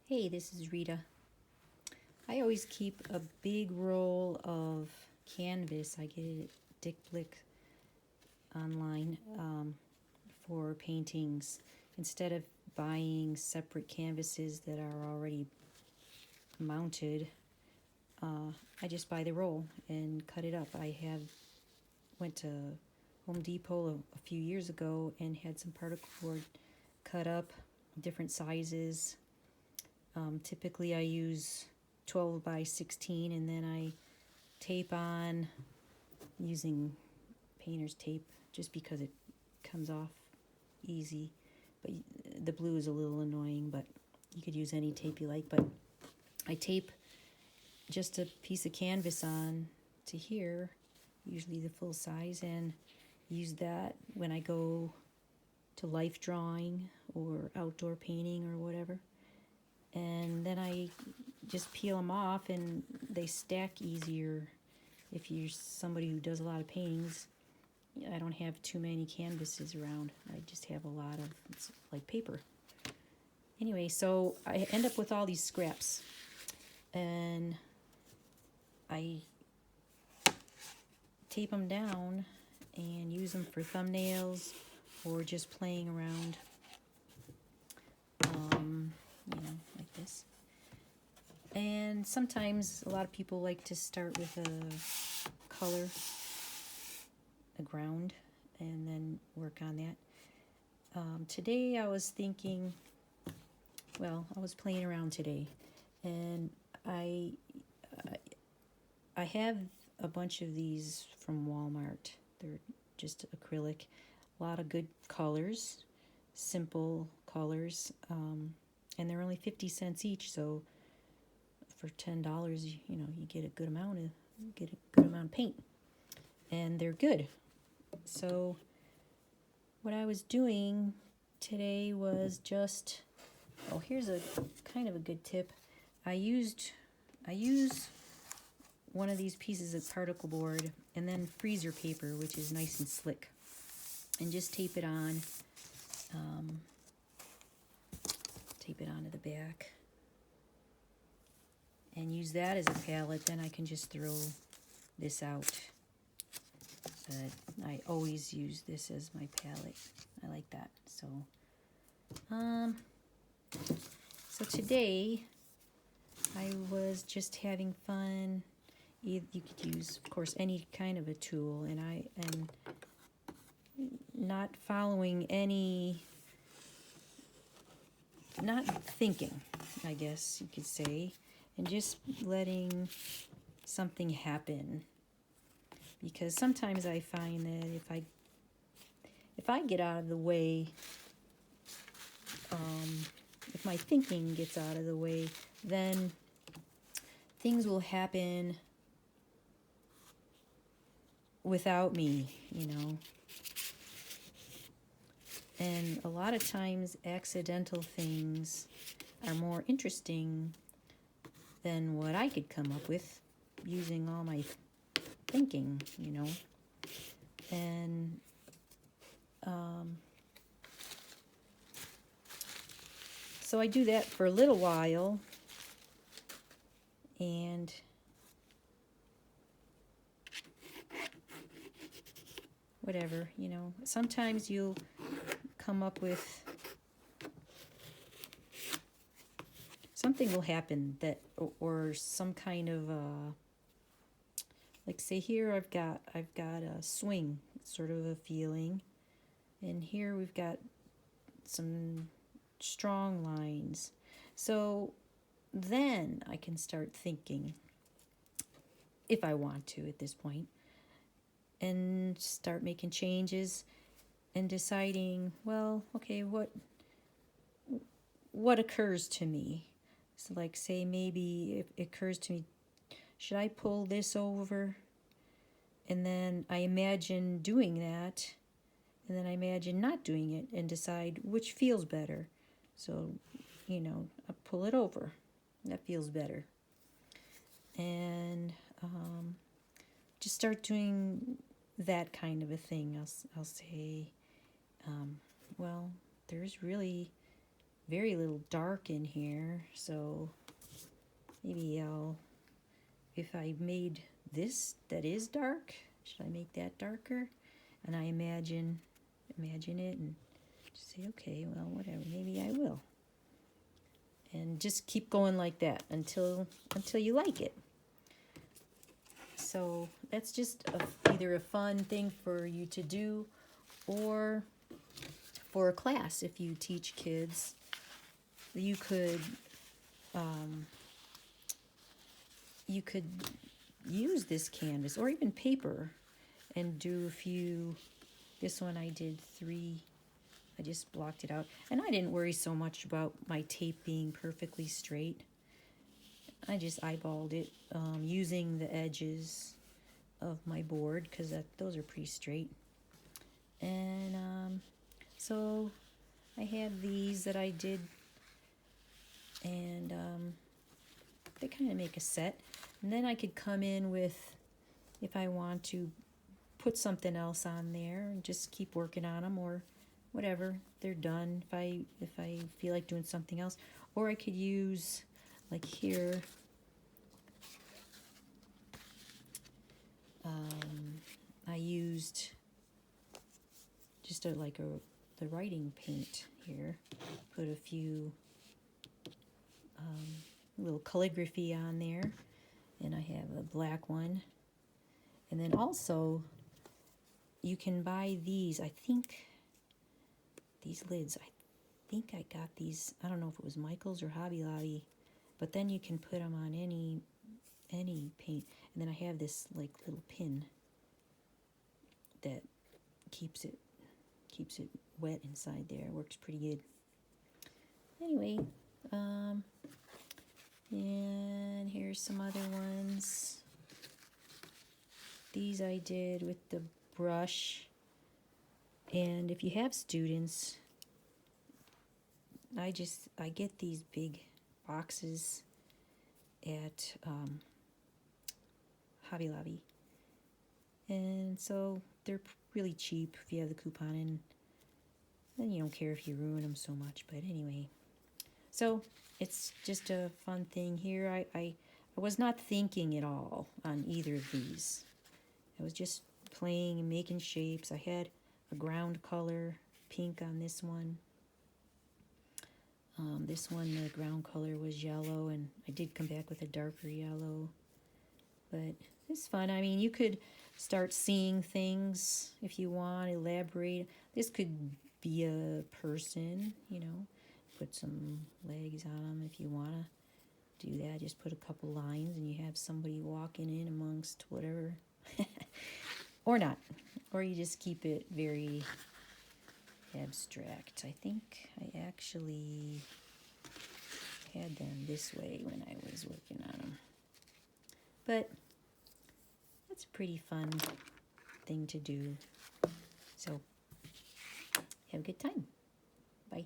Hey, this is Rita. I always keep a big roll of canvas. I get it at Dick Blick online for paintings. Instead of buying separate canvases that are already mounted, I just buy the roll and cut it up. Went to Home Depot a few years ago and had some particle board cut up, different sizes. Typically I use 12 by 16 and then I tape on using painter's tape just because it comes off easy. But the blue is a little annoying, but you could use any tape you like. But I tape just a piece of canvas on to here, usually the full size, and use that when I go to life drawing or outdoor painting or whatever. And then I just peel them off and they stack easier if you're somebody who does a lot of paintings. I don't have too many canvases around. I just have a lot of, it's like paper. Anyway, so I end up with all these scraps. And I tape them down and use them for thumbnails or just playing around. Like this. And sometimes a lot of people like to start with a color, a ground, and then work on that. Today I was thinking, I was playing around today, and I have a bunch of these from Walmart. They're just acrylic, a lot of good colors, simple colors, and they're only 50 cents each. So for $10, you get a good amount of paint, and they're good. So what I was doing today was just, here's a kind of a good tip. I use one of these pieces of particle board and then freezer paper, which is nice and slick, and just tape it on. Tape it onto the back and use that as a palette. Then I can just throw this out. But I always use this as my palette. I like that. So today I was just having fun. You could use, of course, any kind of a tool, and I am not following any, not thinking, I guess you could say, and just letting something happen. Because sometimes I find that if I get out of the way, if my thinking gets out of the way, then things will happen without me, And a lot of times accidental things are more interesting than what I could come up with using all my thinking, And so I do that for a little while, and whatever, sometimes you'll come up with something will happen that, or some kind of like say here I've got a swing sort of a feeling, and here we've got some strong lines. So then I can start thinking, if I want to at this point, and start making changes and deciding, okay, what occurs to me. So like say maybe it occurs to me, should I pull this over? And then I imagine doing that, and then I imagine not doing it and decide which feels better. So, I pull it over. That feels better. And just start doing that kind of a thing. I'll say, there's really very little dark in here, so maybe if I made this that is dark, should I make that darker? And I imagine it and just say, okay, well, whatever, maybe I will. And just keep going like that until you like it. So that's just either a fun thing for you to do, or for a class. If you teach kids, you could use this canvas or even paper and do a few. This one I did 3. I just blocked it out, and I didn't worry so much about my tape being perfectly straight. I just eyeballed it using the edges of my board, because those are pretty straight. And so I have these that I did, and they kind of make a set. And then I could come in with, if I want to put something else on there, and just keep working on them, or whatever, they're done. If I feel like doing something else, or I could use, like here, I used just the writing paint here. Put a few little calligraphy on there, and I have a black one. And then also, you can buy these. I think these lids, I think I got these, I don't know if it was Michael's or Hobby Lobby, but then you can put them on any paint. And then I have this like little pin that keeps it wet inside there. Works pretty good. Anyway, and here's some other ones. These I did with the brush. And if you have students, I get these big boxes at Hobby Lobby, and so they're really cheap if you have the coupon, and then you don't care if you ruin them so much. But anyway, so it's just a fun thing here. I was not thinking at all on either of these. I was just playing and making shapes. I had a ground color pink on this one. This one, the ground color was yellow, and I did come back with a darker yellow. But it's fun. I mean, you could start seeing things if you want, elaborate. This could be a person, put some legs on them if you want to do that. Just put a couple lines, and you have somebody walking in amongst whatever. Or not. Or you just keep it very abstract. I think I actually had them this way when I was working on them. But that's a pretty fun thing to do. So have a good time. Bye.